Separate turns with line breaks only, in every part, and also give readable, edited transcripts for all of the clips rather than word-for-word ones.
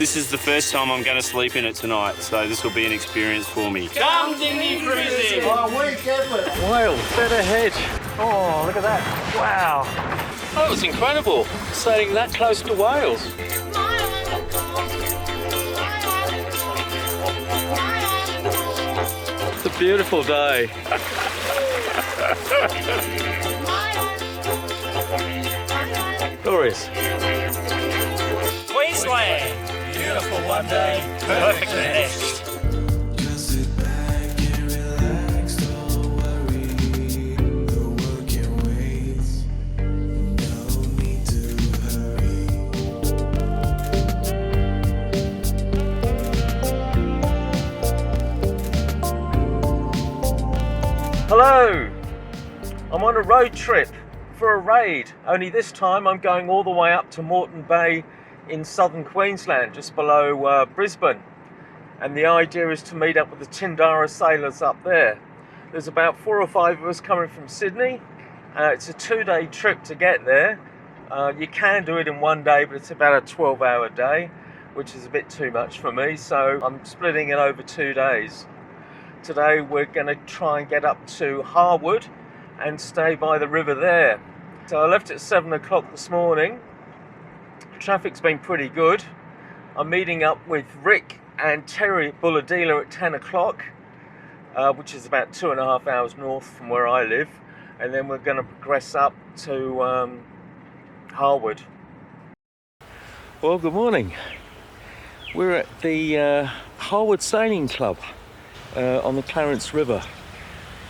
This is the first time I'm going to sleep in it tonight, so this will be an experience for me. Come dinghy cruising!
Oh, we get it.
Whale, dead ahead. Oh, look at that. Wow. That was incredible, sailing that close to Wales. It's a beautiful day. Glorious.
Queensland! Beautiful one day, perfect the next.
Hello! I'm on a road trip for a raid, only this time I'm going all the way up to Moreton Bay in southern Queensland, just below Brisbane. And the idea is to meet up with the Tindara sailors up there. There's about 4 or 5 of us coming from Sydney. It's a 2-day trip to get there. You can do it in 1 day, but it's about a 12-hour day, which is a bit too much for me, so I'm splitting it over 2 days. Today we're going to try and get up to Harwood and stay by the river there. So I left at 7 o'clock this morning. Traffic's been pretty good. I'm meeting up with Rick and Terry at Bulladila at 10 o'clock, which is about 2.5 hours north from where I live. And then we're going to progress up to Harwood. Well, good morning. We're at the Harwood Sailing Club on the Clarence River.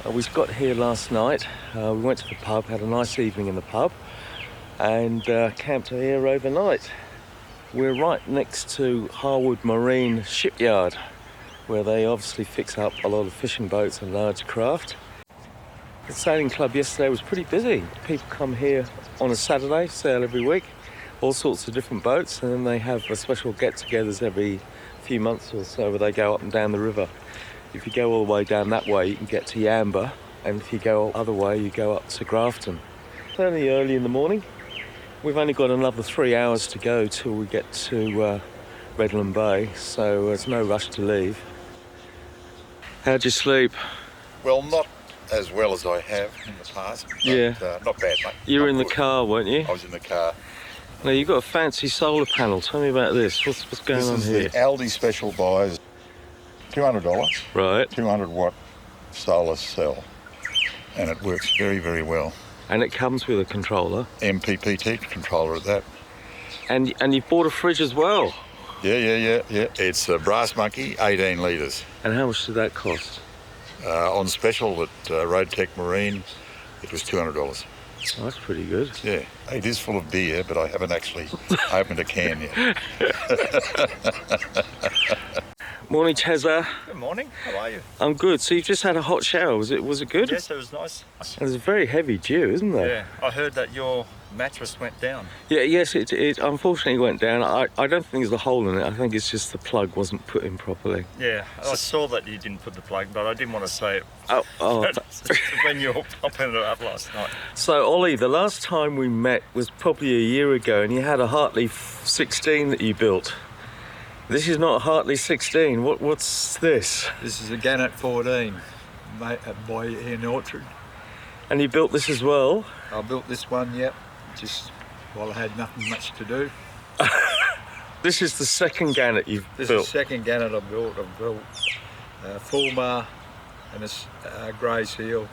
We got here last night. We went to the pub, had a nice evening in the pub, and camped here overnight. We're right next to Harwood Marine Shipyard, where they obviously fix up a lot of fishing boats and large craft. The sailing club yesterday was pretty busy. People come here on a Saturday, sail every week, all sorts of different boats, and then they have a special get-togethers every few months or so where they go up and down the river. If you go all the way down that way, you can get to Yamba, and if you go the other way, you go up to Grafton. It's only early in the morning. We've only got another 3 hours to go till we get to Redland Bay, so there's no rush to leave. How'd you sleep?
Well, not as well as I have in the past, but
Yeah.
Not bad, mate.
You were
Not
in the
good.
car, weren't you?
I was in the car.
Now, you've got a fancy solar panel. Tell me about this. What's going on
This
here?
is the Aldi special buys. $200,
Right.
200 watt solar cell, and it works very, very well.
And it comes with a controller.
MPPT controller at that.
And you bought a fridge as well.
Yeah. It's a Brass Monkey, 18 litres.
And how much did that cost?
On special at Road Tech Marine, it was $200.
Oh, that's pretty good.
Yeah, it is full of beer, but I haven't actually opened a can yet.
Morning, Tezza.
Good morning. How are you?
I'm good. So you've just had a hot shower. Was it good?
Yes, it was nice.
There's a very heavy dew, isn't there?
Yeah, I heard that your mattress went down.
Yeah. Yes, it unfortunately went down. I don't think there's a hole in it. I think it's just the plug wasn't put in properly.
Yeah, I saw that you didn't put the plug, but I didn't want to say it
Oh.
when you were popping it up last night.
So, Ollie, the last time we met was probably a year ago, and you had a Hartley 16 that you built. This is not a Hartley 16. What's this?
This is a Gannet 14 made by Ian Orchard.
And you built this as well?
I built this one, yep, just while I had nothing much to do.
This is the second Gannet you've
This
built?
is the second Gannet I've built. I've built Fulmar and a grey seal.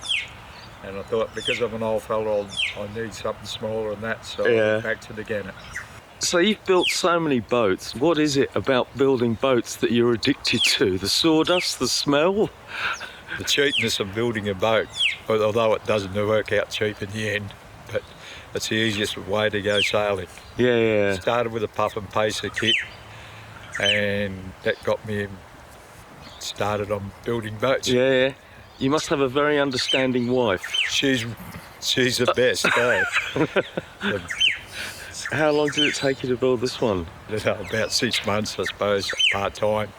And I thought because I'm an old fella, I need something smaller than that, so I went back to the Gannet.
So you've built so many boats. What is it about building boats that you're addicted to? The sawdust, the smell?
The cheapness of building a boat, although it doesn't work out cheap in the end, but it's the easiest way to go sailing.
Yeah.
Started with a puff and pacer kit, and that got me started on building boats.
Yeah. You must have a very understanding wife.
She's the best, eh?
How long did it take you to build this one?
About 6 months, I suppose, part-time.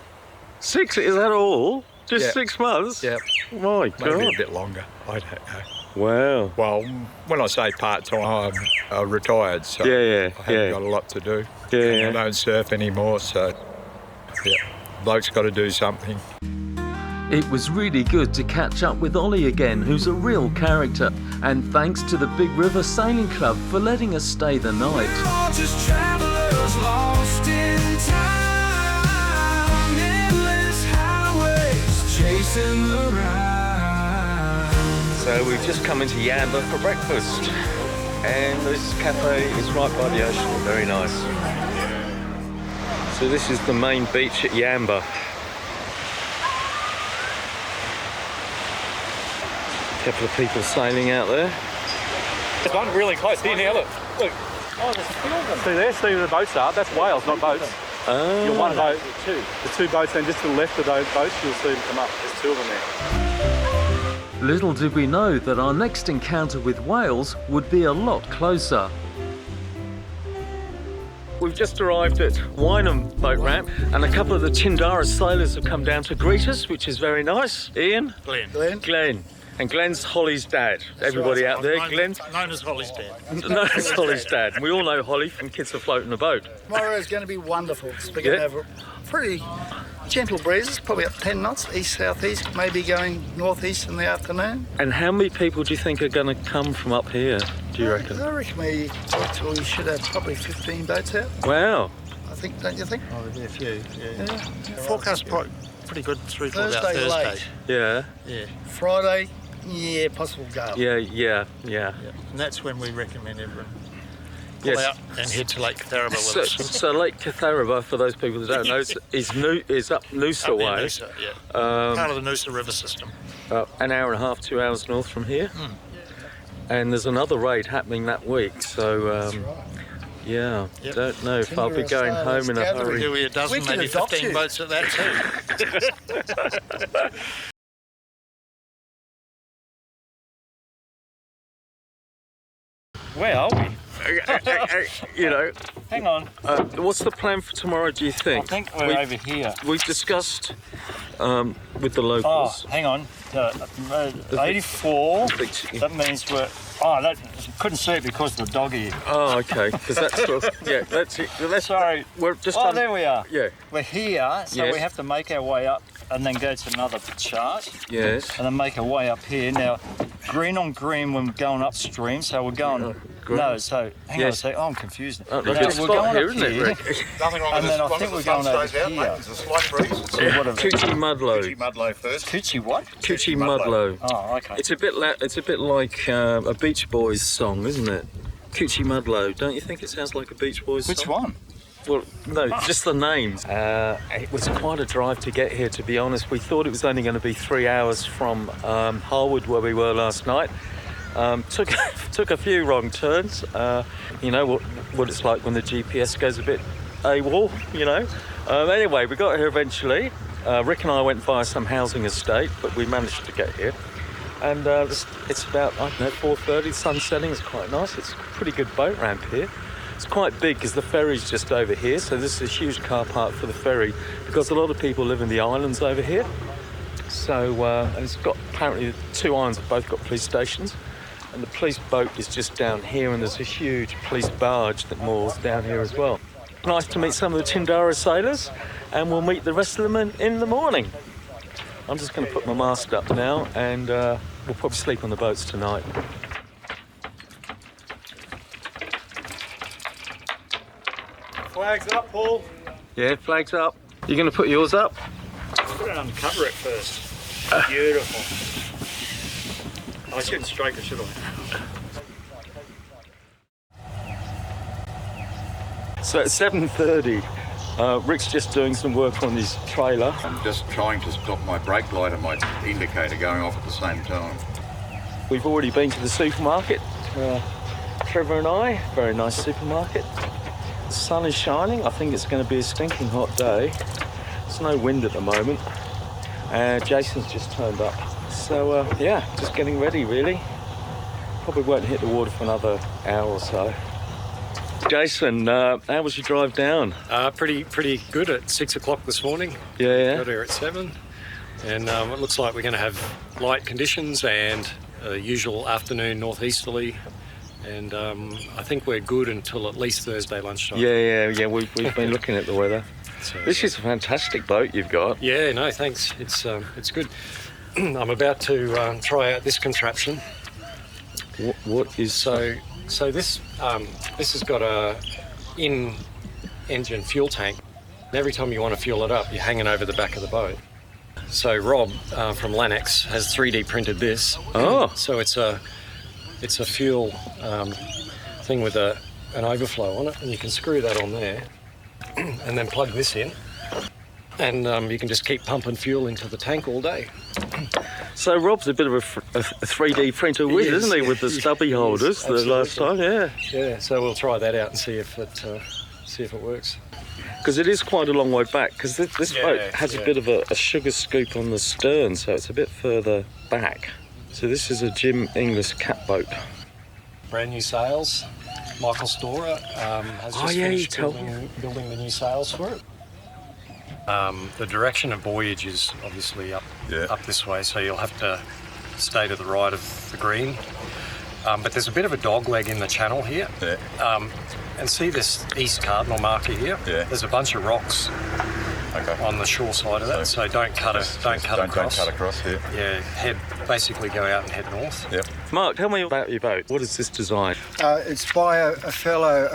6? Is that all? Just
Yeah.
6 months?
Yeah,
My
maybe
God.
a bit longer, I don't know.
Wow.
Well, when I say part-time, I'm retired, so
Yeah,
I haven't got a lot to do.
Yeah.
I don't surf anymore, so yeah, bloke's got to do something.
It was really good to catch up with Ollie again, who's a real character, and thanks to the Big River Sailing Club for letting us stay the night.
Just travelers lost in time, endless highways chasing the ride.
So we've just come into Yamba for breakfast, and this cafe is right by the ocean, very nice. So this is the main beach at Yamba. A couple of people sailing out there.
There's one really close here now, look. Oh, there's a few of them. See there, see where the boats are? That's whales, not boats.
Oh.
You're one boat, two. The two boats, and just to the left of those boats, you'll see them come up. There's two of them there.
Little did we know that our next encounter with whales would be a lot closer. We've just arrived at Weinam boat ramp, and a couple of the Tindara sailors have come down to greet us, which is very nice. Ian? Glenn. And Glenn's Holly's dad. Everybody out there, Glenn?
Known as Holly's dad.
Known as Holly's dad. We all know Holly from Kids Afloat in a Boat.
Tomorrow is going to be wonderful. It's going to have pretty gentle breezes, probably up 10 knots, east-southeast, maybe going northeast in the afternoon.
And how many people do you think are going to come from up here, do you reckon?
I reckon we should have probably 15 boats out,
Wow.
I think, don't you think?
Oh, there'll be a few, yeah.
Forecast
Pretty good through for about
Thursday
Thursday.
late.
Yeah.
Yeah.
Friday, yeah, possible gale.
Yeah.
And that's when we recommend everyone pull
Yes.
out and head to Lake Catharaba with us.
So Lake Catharaba, for those people that don't know, is up Noosa
Up near
way.
Noosa, yeah. Part of the Noosa River system.
An hour and a half, 2 hours north from here. And there's another raid happening that week, so yeah,
Yep.
don't know if I'll be going home in a hurry.
There'll be a dozen,
We can
maybe
adopt
15
you.
boats at that too.
Where are we?
You know,
Hang on.
what's the plan for tomorrow, do you
I
think?
think we're over here.
We've discussed with the
Oh,
locals.
hang on. 84. That means we're. Oh, that couldn't see it because of the dog ear.
Oh, okay, because that's that's it.
Sorry.
We're just
Oh,
on,
there we are.
Yeah.
We're here, so
Yes.
we have to make our way up and then go to another chart
Yes.
and then make our way up here. Now, green on green when we're going upstream, so we're going.
green.
No, so hang on a
Yes.
sec. Oh, I'm confused.
Oh,
Now,
look, it's
we're
spot
going
here,
up
isn't it,
here,
Rick?
Nothing wrong
and
with
then
this.
I think we're going over here.
There's a slight breeze.
So what are
Coochie Mudlow.
Mudlow first.
Coochie what?
Coochie Mudlow.
Oh, okay.
It's a bit like a Beach Boys song, isn't it? Coochie Mudlow. Don't you think it sounds like a Beach Boys
Which
song?
one?
Well, no, just the names. It was quite a drive to get here, to be honest. We thought it was only going to be 3 hours from Harwood, where we were last night. Took a few wrong turns. You know what it's like when the GPS goes a bit AWOL, you know. Anyway, we got here eventually. Rick and I went via some housing estate, but we managed to get here. And it's about, I don't know, 4:30, sun setting. It's quite nice. It's a pretty good boat ramp here. It's quite big because the ferry's just over here, so this is a huge car park for the ferry because a lot of people live in the islands over here. So, and it's got, apparently the two islands have both got police stations, and the police boat is just down here, and there's a huge police barge that moors down here as well. Nice to meet some of the Tindara sailors, and we'll meet the rest of them in the morning. I'm just going to put my mask up now, and we'll probably sleep on the boats tonight.
Flags up, Paul.
Yeah, flags up. You're going to put yours up?
Put it uncover it first. Beautiful. I shouldn't strike it, should I?
So at 7:30, Rick's just doing some work on his trailer.
I'm just trying to stop my brake light and my indicator going off at the same time.
We've already been to the supermarket, Trevor and I. Very nice supermarket. The sun is shining. I think it's going to be a stinking hot day. There's no wind at the moment. Jason's just turned up. So yeah, just getting ready really. Probably won't hit the water for another hour or so. Jason, how was your drive down?
Pretty good at 6 o'clock this morning.
Yeah.
Got here at 7. And it looks like we're going to have light conditions and
usual afternoon northeasterly, and I think we're good until at least Thursday lunchtime.
Yeah. We've been looking at the weather.
So,
This is a fantastic boat you've got.
Yeah, no, thanks. It's good. I'm about to try out this contraption.
What is
So this has got a in-engine fuel tank. And every time you want to fuel it up, you're hanging over the back of the boat. So Rob from Lennox has 3D printed this.
Oh.
So it's a fuel thing with an overflow on it, and you can screw that on there, and then plug this in, and you can just keep pumping fuel into the tank all day.
So Rob's a bit of a 3D printer whiz, isn't he, with the stubby holders the last time? Yeah.
Yeah. So we'll try that out and see if it works.
Because it is quite a long way back, because this boat has a bit of a sugar scoop on the stern, so it's a bit further back. So this is a Jim Inglis cat boat.
Brand new sails. Michael Storer has just finished building the new sails for it. The direction of voyage is obviously up this way, so you'll have to stay to the right of the green. But there's a bit of a dog leg in the channel here.
Yeah.
And see this east cardinal marker here?
Yeah.
There's a bunch of rocks on the shore side of that, so don't cut across.
Don't cut across,
Yeah, basically go out and head north.
Yep.
Mark, tell me about your boat. What is this design?
It's by a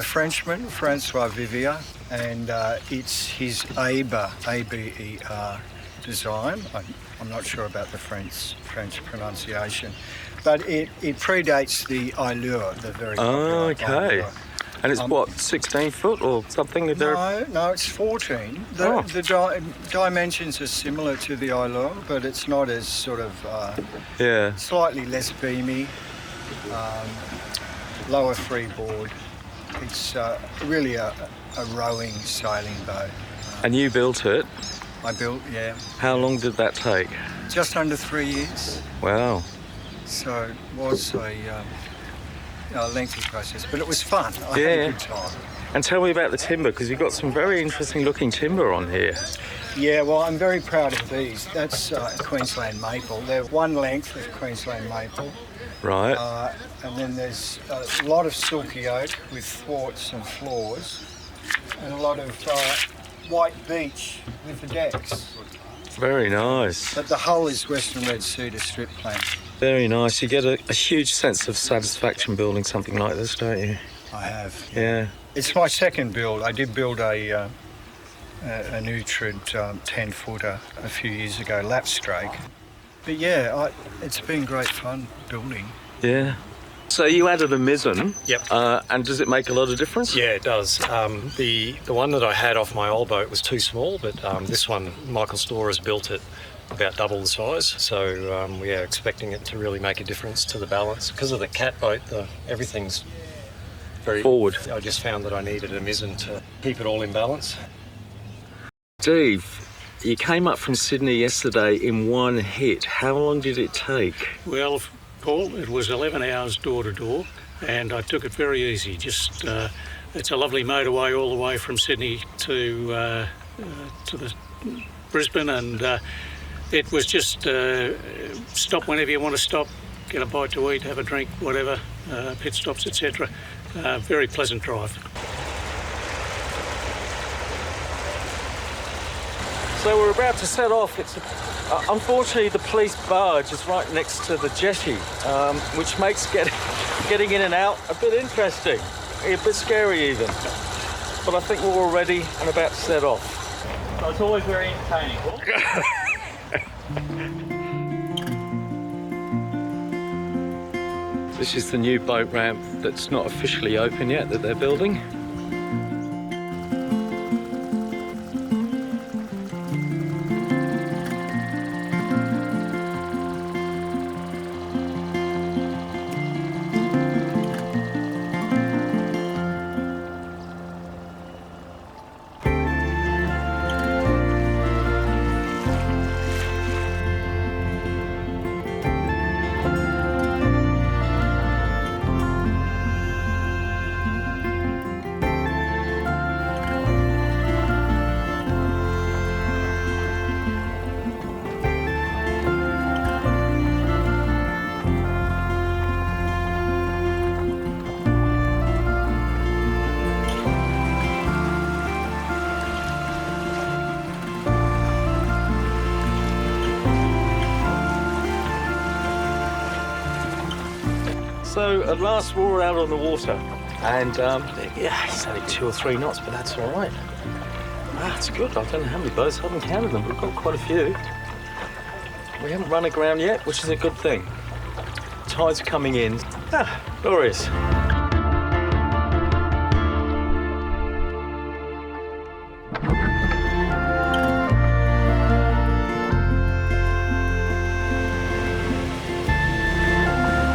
Frenchman, Francois Vivier, and it's his Aber, A-B-E-R design. I'm not sure about the French pronunciation, but it predates the Allure, the very popular Allure.
And it's what, 16 foot or something?
No, it's 14. The dimensions are similar to the Allure, but it's not as sort of slightly less beamy, lower freeboard. It's really a rowing sailing boat.
And you built it?
I built, yeah.
How long did that take?
Just under 3 years.
Wow.
So it was a lengthy process, but it was fun. I had a good time.
And tell me about the timber, because you've got some very interesting looking timber on here.
Yeah, well, I'm very proud of these. That's Queensland maple. They're one length of Queensland maple.
Right.
And then there's a lot of silky oak with thwarts and floors, and a lot of white beech with the decks.
Very nice.
But the hull is Western red cedar strip plank.
Very nice. You get a huge sense of satisfaction building something like this, don't you?
I have.
Yeah.
It's my second build. I did build a Utrid 10-footer a few years ago, lapstrake. But yeah, it's been great fun building.
Yeah. So you added a mizzen.
Yep.
And does it make a lot of difference?
Yeah, it does. The one that I had off my old boat was too small, but this one, Michael Storer's built it about double the size. So we are expecting it to really make a difference to the balance. Because of the cat boat, everything's very
forward.
I just found that I needed a mizzen to keep it all in balance.
Steve, you came up from Sydney yesterday in one hit. How long did it take?
Well, Paul, it was 11 hours door to door, and I took it very easy. Just it's a lovely motorway all the way from Sydney to the Brisbane, and it was just stop whenever you want to stop, get a bite to eat, have a drink, whatever, pit stops, etc. Very pleasant drive.
So we're about to set off. It's unfortunately the police barge is right next to the jetty, which makes getting in and out a bit interesting, a bit scary even. But I think we're all ready and about to set off.
So it's always very entertaining.
This is the new boat ramp that's not officially open yet that they're building. So at last we're all out on the water, and yeah, it's only 2 or 3 knots, but that's all right. That's good. I don't know how many boats. I haven't counted them, but we've got quite a few. We haven't run aground yet, which is a good thing. Tide's coming in. Glorious.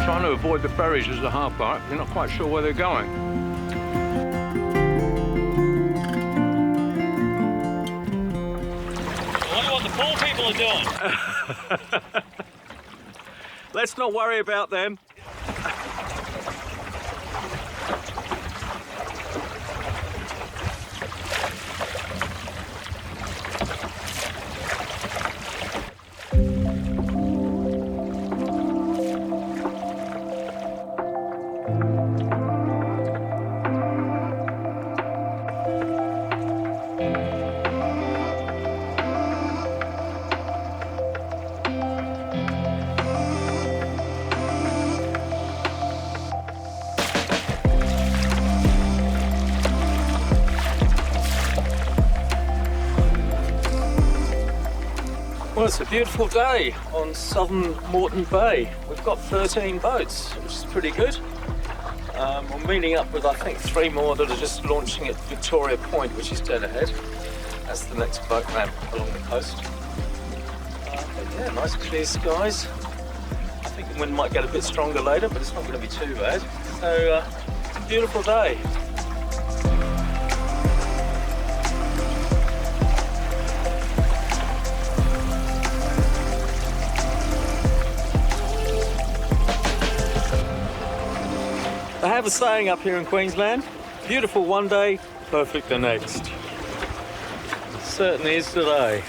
Trying to avoid the ferries as the half pipe. You're not quite sure where they're going.
I wonder what the pool people are doing.
Let's not worry about them. Well, it's a beautiful day on Southern Moreton Bay. We've got 13 boats, which is pretty good. We're meeting up with, I think, 3 more that are just launching at Victoria Point, which is dead ahead. That's the next boat ramp along the coast. But yeah, nice clear skies. I think the wind might get a bit stronger later, but it's not going to be too bad. So, beautiful day. They have a saying up here in Queensland, beautiful one day, perfect the next. It certainly is today.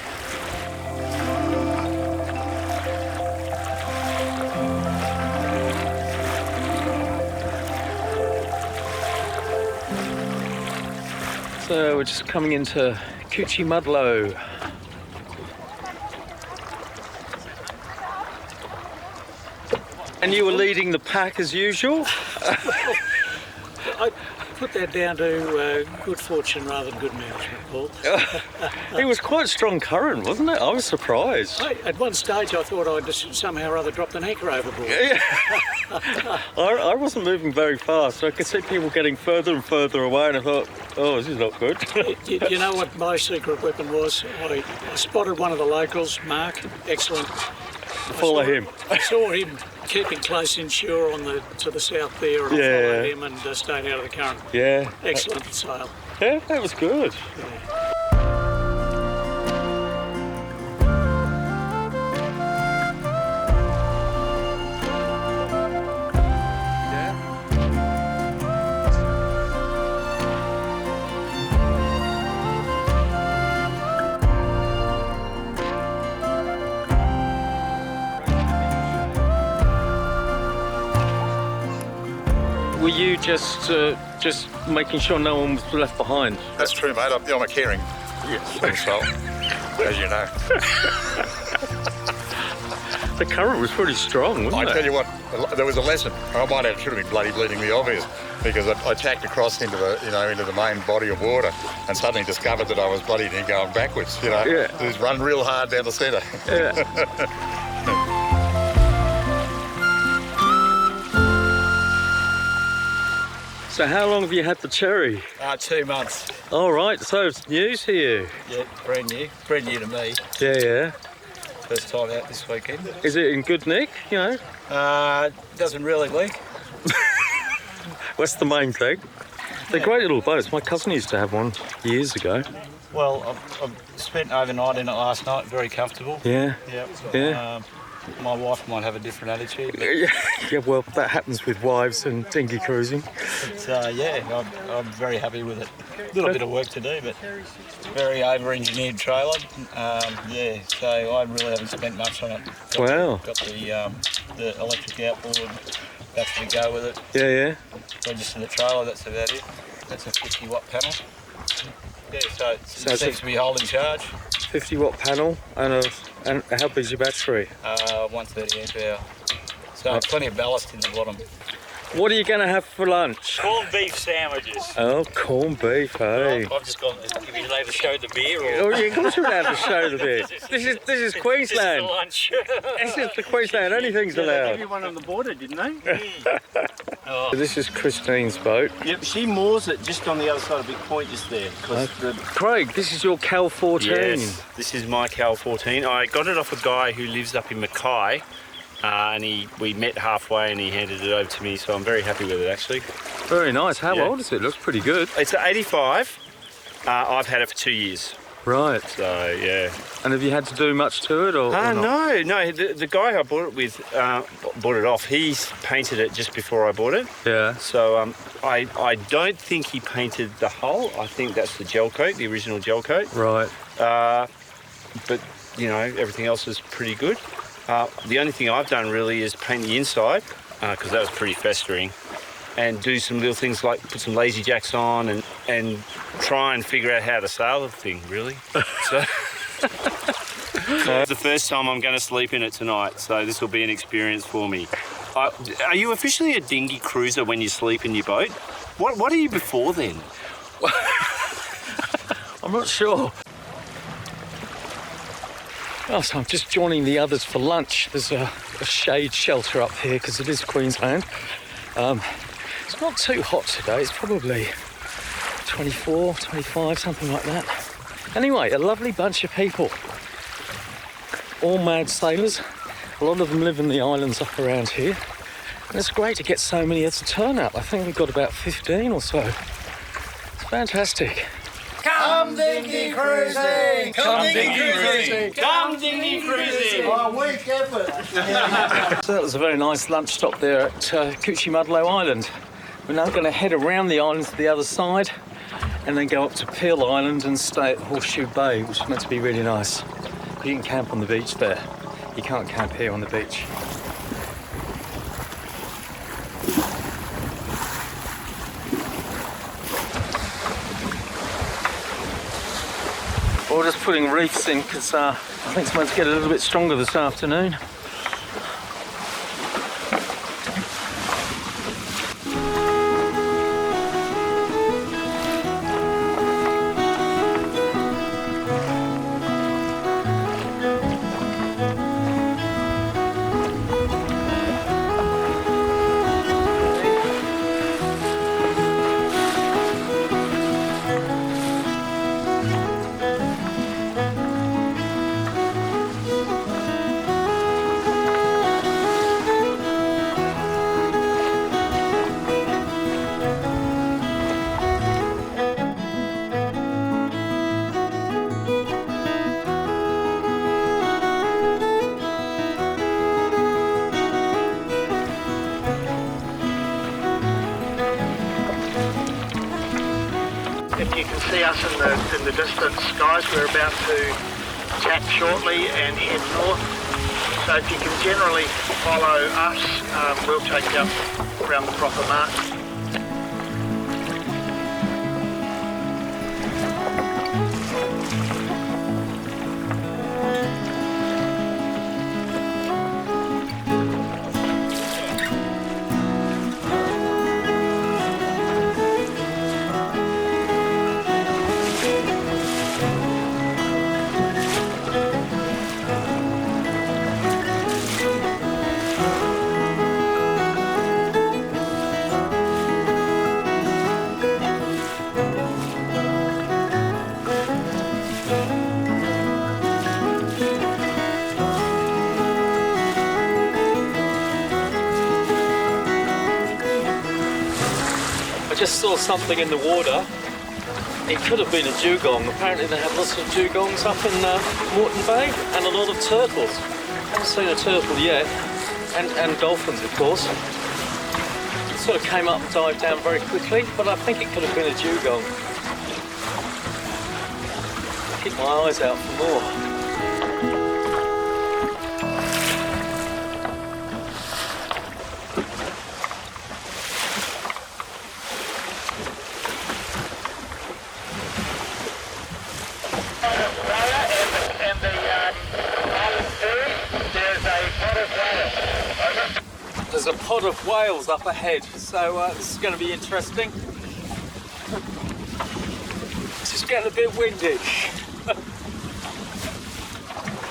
So we're just coming into Coochie-Mudlow. And you were leading the pack as usual?
I put that down to good fortune rather than good management, Paul.
It was quite a strong current, wasn't it? I was surprised.
At one stage I thought I'd just somehow or other dropped an anchor overboard.
Yeah. I wasn't moving very fast. I could see people getting further and further away, and I thought, oh, this is not good.
You know what my secret weapon was? I spotted one of the locals, Mark, excellent.
Follow him.
I saw him keeping close inshore to the south there, and I followed him and stayed out of the current.
Yeah.
Excellent sail.
Yeah, that was good.
Yeah.
Were you just making sure no one was left behind?
That's true, mate. I'm a caring soul, as you know.
The current was pretty strong, wasn't it?
I tell you what, there was a lesson. I might have should have been bloody bleedingly obvious, because I tacked across into the main body of water, and suddenly discovered that I was bloody near going backwards. Just run real hard down the centre.
Yeah. So how long have you had the cherry?
2 months.
All right, so it's news to you.
Yeah, brand new to me.
Yeah.
First time out this weekend.
Is it in good nick,
Doesn't really leak.
That's the main thing. They're great little boats. My cousin used to have one years ago.
Well, I've spent overnight in it last night, very comfortable.
Yeah.
Yeah. My wife might have a different attitude. But
yeah, well, that happens with wives and dinghy cruising.
I'm very happy with it. A little bit of work to do, but very over-engineered trailer. So I really haven't spent much on it. Got the electric outboard, battery to go with it.
Yeah.
Register the trailer, that's about it. That's a 50-watt panel. Yeah, so it seems to be holding charge.
50-watt panel, and how big's your battery?
130 amp hour. So plenty of ballast in the bottom.
What are you going to have for lunch?
Corned beef sandwiches.
Oh, corned beef, hey.
I've just gone. Have you allowed to show the beer? Or?
Oh, you're not allowed to show the beer. This is Queensland.
Lunch.
This is the Queensland. Anything's
They
allowed.
gave you one on the border, didn't they?
This is Christine's boat.
Yep, she moors it just on the other side of Big Point just there.
Craig, this is your Cal 14.
Yes, this is my Cal 14. I got it off a guy who lives up in Mackay. And we met halfway and he handed it over to me, so I'm very happy with it actually.
Very nice. How old is it? Looks pretty good.
It's an 85. I've had it for 2 years.
Right.
So, yeah.
And have you had to do much to it or not?
No. The guy I bought it with, bought it off, he's painted it just before I bought it.
Yeah.
So I don't think he painted the hull. I think that's the gel coat, the original gel coat.
Right.
But, you know, everything else is pretty good. The only thing I've done really is paint the inside, because that was pretty festering, and do some little things like put some lazy jacks on and try and figure out how to sail the thing, really. So it's the first time I'm going to sleep in it tonight, so this will be an experience for me. Are you officially a dinghy cruiser when you sleep in your boat? What are you before then?
I'm not sure. Oh, so I'm just joining the others for lunch. There's a shade shelter up here because it is Queensland. It's not too hot today. It's probably 24, 25, something like that. Anyway, a lovely bunch of people. All mad sailors. A lot of them live in the islands up around here. And it's great to get so many as a turnout. I think we've got about 15 or so. It's fantastic.
Come dinghy cruising! Come dinghy cruising! Come dinghy cruising! Oh, weak effort!
So that was a very nice lunch stop there at Coochie-Mudlow Island. We're now going to head around the island to the other side and then go up to Peel Island and stay at Horseshoe Bay, which is meant to be really nice. You can camp on the beach there. You can't camp here on the beach. We're just putting reefs in because I think it's meant to get a little bit stronger this afternoon.
If you can see us in the distance, guys, we're about to tack shortly and head north. So if you can generally follow us, we'll take you up around the proper mark. I just saw something in the water. It could have been a dugong. Apparently they have lots of dugongs up in Moreton Bay and a lot of turtles. Haven't seen a turtle yet. And dolphins, of course. It sort of came up and dived down very quickly, but I think it could have been a dugong. Keep my eyes out for more. There's a pod of whales up ahead. so this is going to be interesting. It's just getting a bit windy.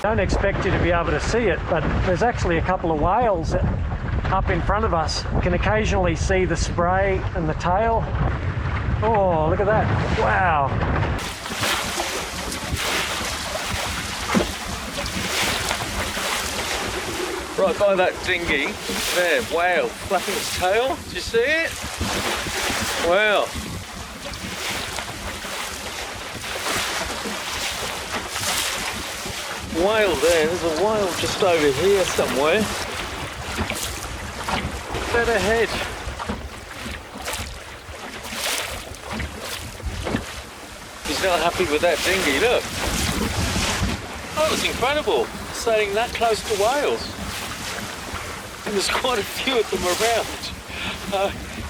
Don't expect you to be able to see it, but there's actually a couple of whales up in front of us. You can occasionally see the spray and the tail. Oh, look at that. Wow.
Right by that dinghy, there, whale flapping its tail. Did you see it? Wow. Whale there, there's a whale just over here somewhere. Dead ahead. He's not happy with that dinghy, look. Oh, it was incredible, sailing that close to whales. And there's quite a few of them around.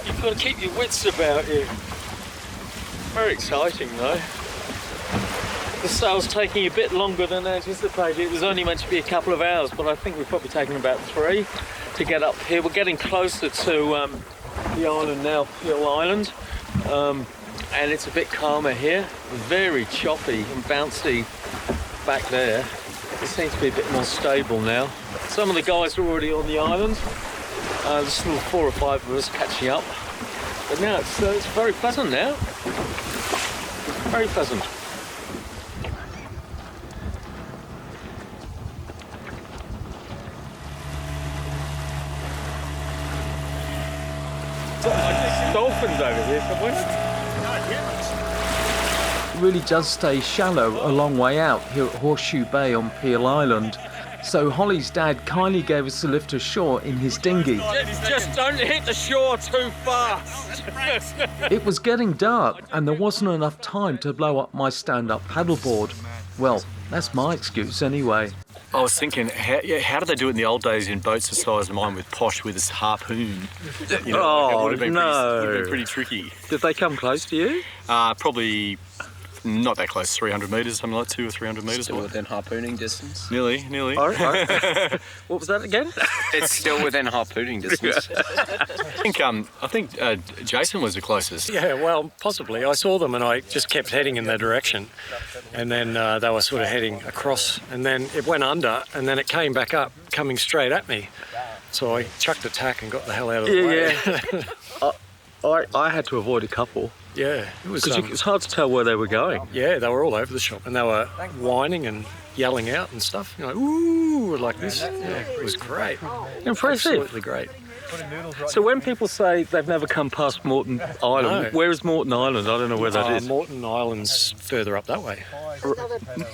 You've got to keep your wits about you. Very exciting though. The sail's taking a bit longer than anticipated. It was only meant to be a couple of hours, but I think we've probably taken about 3 to get up here. We're getting closer to the island now, Peel Island, and it's a bit calmer here. Very choppy and bouncy back there. It seems to be a bit more stable now. Some of the guys are already on the island. There's still 4 or 5 of us catching up. But now it's very pleasant now. Very pleasant. Dolphins over here somewhere.
It really does stay shallow a long way out here at Horseshoe Bay on Peel Island. So Holly's dad kindly gave us a lift ashore in his dinghy.
Just don't hit the shore too fast.
It was getting dark and there wasn't enough time to blow up my stand-up paddleboard. Well, that's my excuse anyway.
I was thinking, how did they do it in the old days in boats the size of mine with Posh with his harpoon? You know, it would have been pretty tricky.
Did they come close to you?
Probably not that close, 300 metres, something like 200 or 300 metres.
Still within harpooning distance.
Nearly.
All right. What was that again?
It's still within harpooning distance.
I think Jason was the closest.
Yeah, well, possibly. I saw them and I just kept heading in their direction. And then they were sort of heading across and then it went under and then it came back up, coming straight at me. So I chucked a tack and got the hell out of the way.
Yeah. I had to avoid a couple.
Yeah, it was.
It's hard to tell where they were going.
Yeah, they were all over the shop, and they were whining and yelling out and stuff. You know, ooh, like this. Yeah, it was great.
Impressive.
Absolutely great.
So when people say they've never come past Moreton Island, where is Moreton Island? I don't know where that is.
Moreton Island's further up that way.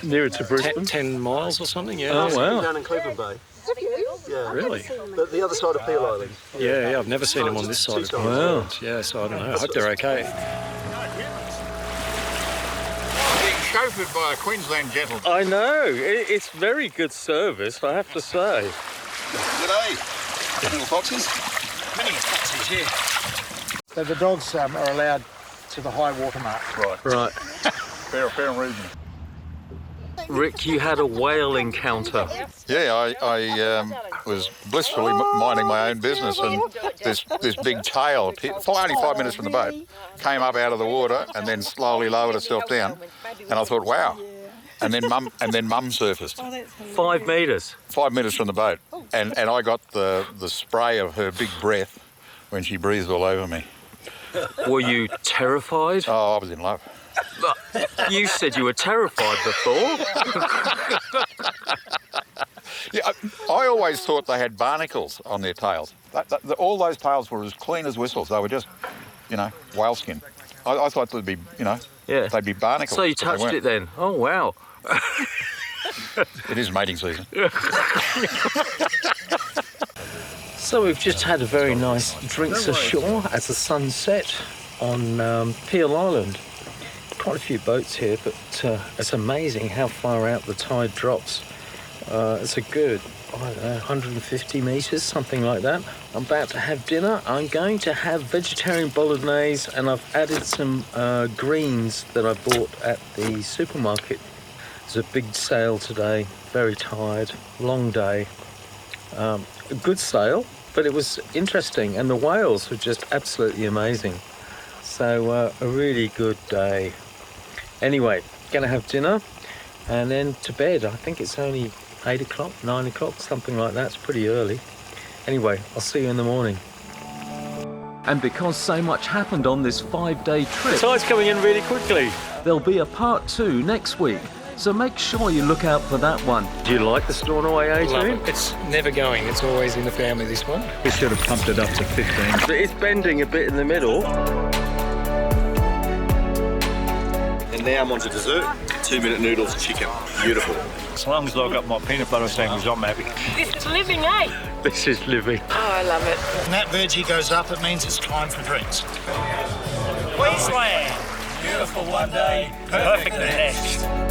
Nearer to Brisbane?
10 miles or something, yeah.
Oh, wow.
Down in Cleveland Bay.
Have you?
Yeah.
Really?
The other side of Peel Island.
Yeah, I've never seen them on this side of Peel Island. Yeah, so I don't know. I hope they're okay.
Being chauffeured by a Queensland gentleman.
I know. It's very good service, I have to say.
G'day. Little foxes?
Many foxes, yeah. So the dogs are allowed to the high water mark.
Right.
Fair and reasonable.
Rick, you had a whale encounter.
Yeah, I was blissfully minding my own business, and this big tail, only 5 minutes from the boat, came up out of the water and then slowly lowered itself down. And I thought, wow. And then mum surfaced.
5 metres?
5 minutes from the boat. And I got the spray of her big breath when she breathed all over me.
Were you terrified?
Oh, I was in love.
You said you were terrified before.
Yeah, I always thought they had barnacles on their tails. All those tails were as clean as whistles. They were just, whale skin. I thought they'd be, they'd be barnacles.
So you touched it then? Oh, wow.
It is mating season.
So we've just had a very nice drinks ashore at the sunset on Peel Island. Quite a few boats here, but it's amazing how far out the tide drops. It's a good, 150 metres, something like that. I'm about to have dinner. I'm going to have vegetarian bolognese, and I've added some greens that I bought at the supermarket. There's a big sail today, very tired, long day. A good sail,
but it was interesting, and the whales were just absolutely amazing. So a really good day. Anyway, gonna have dinner and then to bed. I think it's only 8 o'clock, 9 o'clock, something like that. It's pretty early. Anyway, I'll see you in the morning. And because so much happened on this 5-day trip,
The tide's coming in really quickly.
there'll be a part 2 next week. So make sure you look out for that one. Do you like the Stornoway A2?
Love it. It's never going. It's always in the family, this one.
We should have pumped it up to 15.
It's bending a bit in the middle.
And now I'm on to dessert. 2-minute noodles chicken. Beautiful.
As long as I've got my peanut butter sandwich, I'm happy.
This is living, eh?
This is living.
Oh, I love it.
When that veggie goes up, it means it's time for drinks. Queensland. Beautiful one day, perfect the next.